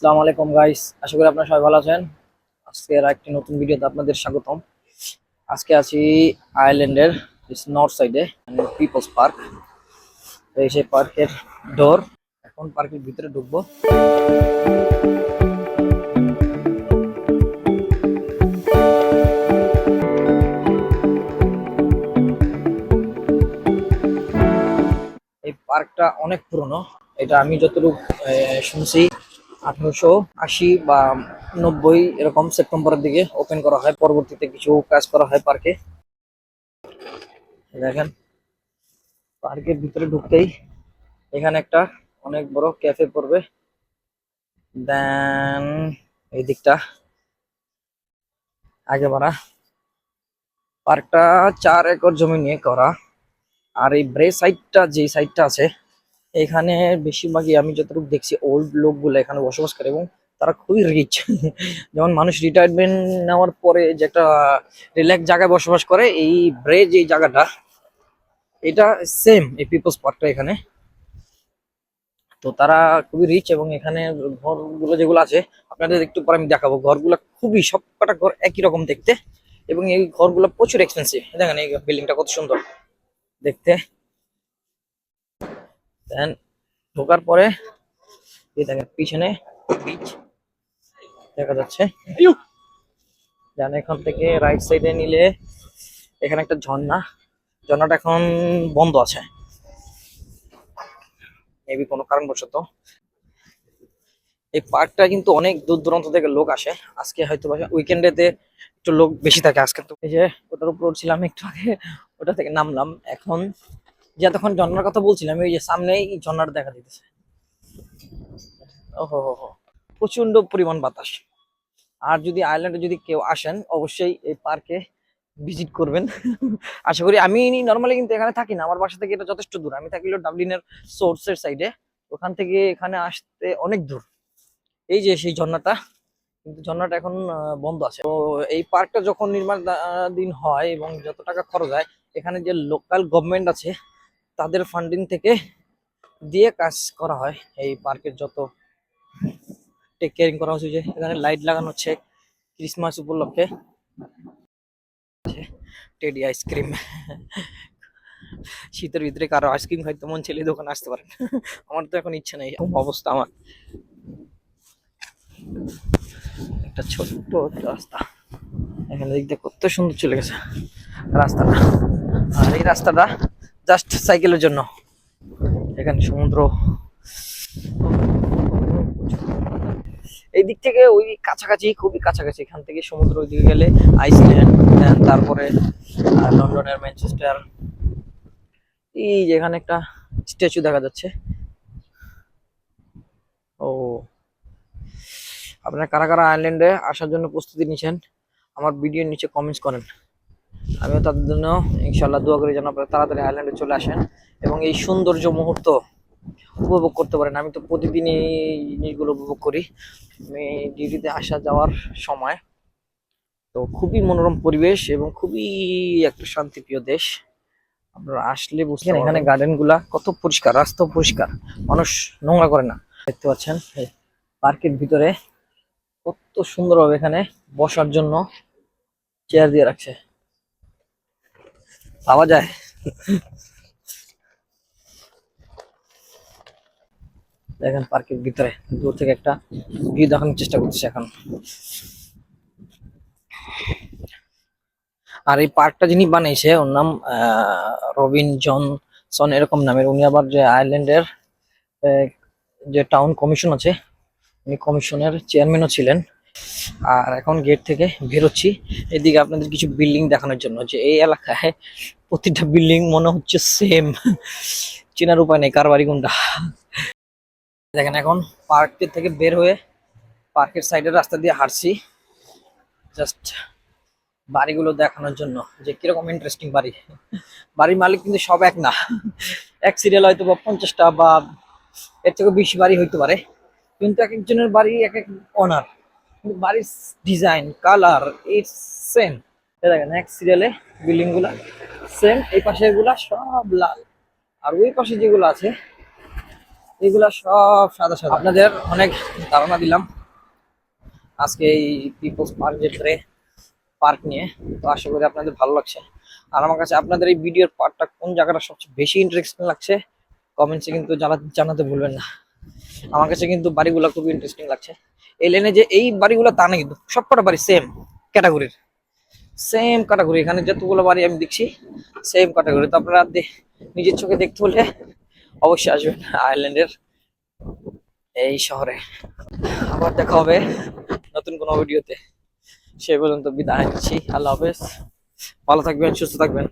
আসসালামু আলাইকুম গাইস, আশা করি আপনারা সবাই ভালো আছেন। আজকের একটি নতুন ভিডিওতে আপনাদের স্বাগতম। আজকে আছি আয়ারল্যান্ডের নর্থ সাইডে, পিপলস পার্ক। এই সেই পার্কের ডোর, এখন পার্কের ভিতরে ঢুকবো। এই পার্কটা অনেক পুরনো। এটা আমি যতটুকু শুনছি 1880 বা 90 এরকম সেপ্টেম্বরের দিকে ওপেন করা হয়। পরবর্তীতে কিছু কাজ করা হয় পার্কে। দেখেন, পার্কের ভিতরে ঢুকতেই এখানে একটা অনেক বড় ক্যাফে পড়বে। দেন এই দিকটা আগে বাড়া। পার্কটা 4 একর জমি নিয়ে করা। আর এই ব্রে সাইডটা, যে সাইডটা আছে, এখানে বেশিরভাগই আমি যতটুকু দেখছি ওল্ড লোকগুলো এখানে বসবাস করে এবং তারা খুবই রিচ। যেমন মানুষ রিটায়ারমেন্ট নেওয়ার পরে যে একটা রিল্যাক্স জায়গায় বসবাস করে, এই ব্রে যে জায়গাটা, এটা সেম এই পিপলস পার্কটা এখানে। তো তারা খুবই রিচ এবং এখানে ঘরগুলো যেগুলো আছে আপনাদের একটু পরে আমি দেখাবো। ঘরগুলো খুবই, সবকটা ঘর একই রকম দেখতে এবং এই ঘরগুলো প্রচুর এক্সপেন্সিভ। দেখেন এই বিল্ডিংটা কত সুন্দর দেখতে। দেন ঢোকার পরে এই দেখেন পিছনে বিচ দেখা যাচ্ছে। দেন এখান থেকে রাইট সাইডে নিলে এখানে একটা ঝর্ণা। ঝর্ণাটা এখন বন্ধ আছে, মেবি কোনো কারণবশত। এই পার্কটা কিন্তু অনেক দূর দূরান্ত থেকে লোক আসে। আজকে হয়তো উইকেন্ডেতে একটু লোক বেশি থাকে। আজকে তো এই যে ওটার উপর ছিলাম একটু আগে, ওটা থেকে নামলাম। এখন যতক্ষণ ঝর্ণার কথা বলছিলাম, ওই যে সামনেই ঝর্ণাটা দেখা দিতেছে। ওহো হো হো, প্রচন্ড পরিমাণ বাতাস। আর যদি আয়ারল্যান্ডে যদি কেউ আসেন, অবশ্যই এই পার্কে ভিজিট করবেন। আশা করি। আমি নর্মালি কিন্তু এখানে থাকি না, আমার বাসা থেকে এটা যথেষ্ট দূর। আমি থাকি ডাবলিনের সোর্সের সাইডে, ওখান থেকে এখানে আসতে অনেক দূর। এই যে সেই ঝর্ণাটা, কিন্তু ঝর্ণাটা এখন বন্ধ আছে। তো এই পার্কটা যখন নির্মাণাধীন হয় এবং যত টাকা খরচ হয়, এখানে যে লোকাল গভর্নমেন্ট আছে তাদের ফান্ডিং থেকে দিয়ে কাজ করা হয়। এই পার্কের যত টেক কেয়ারিং করা হচ্ছে, যে এখানে লাইট লাগানো হচ্ছে ক্রিসমাস উপলক্ষে। Teddy ice cream. শীতের ভিতরে কারো আইসক্রিম খাইতে মন ছেলে দোকানে আসতে পারেন। আমার তো এখন ইচ্ছা নেই, এরকম অবস্থা আমার। একটা ছোট্ট রাস্তা, এখানে দেখতে কত সুন্দর চলে গেছে রাস্তাটা। আর এই রাস্তাটা জাস্ট সাইকেলের জন্য। এখানে সমুদ্র, এই দিক থেকে ওই কাছাকাছি, খুবই কাছাকাছি। এখান থেকে সমুদ্র ওই দিকে গেলে আইসল্যান্ড, তারপরে লন্ডনের ম্যানচেস্টার। এই যে এখানে একটা স্ট্যাচু দেখা যাচ্ছে। ও, আপনারা কারা কারা আয়ারল্যান্ডে আসার জন্য প্রস্তুতি নিচ্ছেন আমার ভিডিওর নিচে কমেন্টস করেন। আমিও তাদের জন্য ইনশাল্লাহ দোয়া করি যেন আপনারা তাড়াতাড়ি আয়ারল্যান্ডে চলে আসেন এবং এই সৌন্দর্য মুহূর্ত উপভোগ করতে পারেন। আমি তো প্রতিদিন এই জিনিসগুলো উপভোগ করি। আমি ডিউটিতে আসা যাওয়ার সময় তো খুবই মনোরম পরিবেশ এবং খুবই একটা শান্তিপ্রিয় দেশ। আপনারা আসলে বুঝতে পারবেন এখানে গার্ডেন গুলা কত পরিষ্কার, রাস্তাও পরিষ্কার, মানুষ নোংরা করে না। দেখতে পাচ্ছেন পার্কের ভিতরে কত সুন্দরভাবে এখানে বসার জন্য চেয়ার দিয়ে রাখছে, পাওয়া যায়। দেখেন পার্কের ভিতরে দূর থেকে একটা ভিউ দেখানোর চেষ্টা করতেছে এখন। আর এই পার্কটা যিনি বানিয়েছে, ওর নাম রবিন জনসন এরকম নামের। উনি আবার যে আয়ারল্যান্ডের যে টাউন কমিশন আছে, উনি কমিশনের চেয়ারম্যানও ছিলেন। আর এখন গেট থেকে বেরোচ্ছি এদিকে আপনাদের কিছু বিল্ডিং দেখানোর জন্য, যে এই এলাকায় প্রতিটা বিল্ডিং মনে হচ্ছে সেম। চেনার উপায় নেই কার বাড়ি কোনটা। দেখেন এখন পার্কের থেকে বের হয়ে পার্কের সাইডের রাস্তা দিয়ে হাঁটছি জাস্ট বাড়িগুলো দেখানোর জন্য, যে কিরকম ইন্টারেস্টিং বাড়ি। বাড়ির মালিক কিন্তু সব এক না। এক সিরিয়াল হয়তো বা 50টা বা এর থেকে বেশি বাড়ি হইতে পারে, কিন্তু এক একজনের বাড়ি এক এক অনার, কিন্তু বাড়ির ডিজাইন কালার ইটস সেম। দেখেন এক সিরিয়ালে বিল্ডিং গুলা সেম, এই পাশের গুলা সব লাল, আর ওই পাশে যেগুলো আছে এগুলা সব সাদা সাদা। আপনাদের অনেক ধারণা দিলাম আজকে এই পিপলস পার্ক ভিতরে পার্ক নিয়ে। তো আশা করি আপনাদের ভালো লাগছে। আর আমার কাছে আপনাদের এই ভিডিওর পার্টটা কোন জায়গাটা সবচেয়ে বেশি ইন্টারেস্টিং লাগছে কমেন্টসে কিন্তু জানাতে ভুলবেন না। আমার কাছে কিন্তু বাড়িগুলো খুবই ইন্টারেস্টিং লাগছে। এই লেনে যে এই বাড়িগুলো তা না, কিন্তু সবকটা বাড়ি সেম ক্যাটাগরি। এখানে যতগুলো বাড়ি আমি দেখছি সেম ক্যাটাগরি। তো আপনারা নিজের চোখে দেখতে হলে অবশ্যই আসবেন আয়ারল্যান্ডের এই শহরে। আবার দেখা হবে নতুন কোনো ভিডিওতে। সে পর্যন্ত বিদায় নিচ্ছি। আল্লাহ হাফেজ। ভালো থাকবেন, সুস্থ থাকবেন।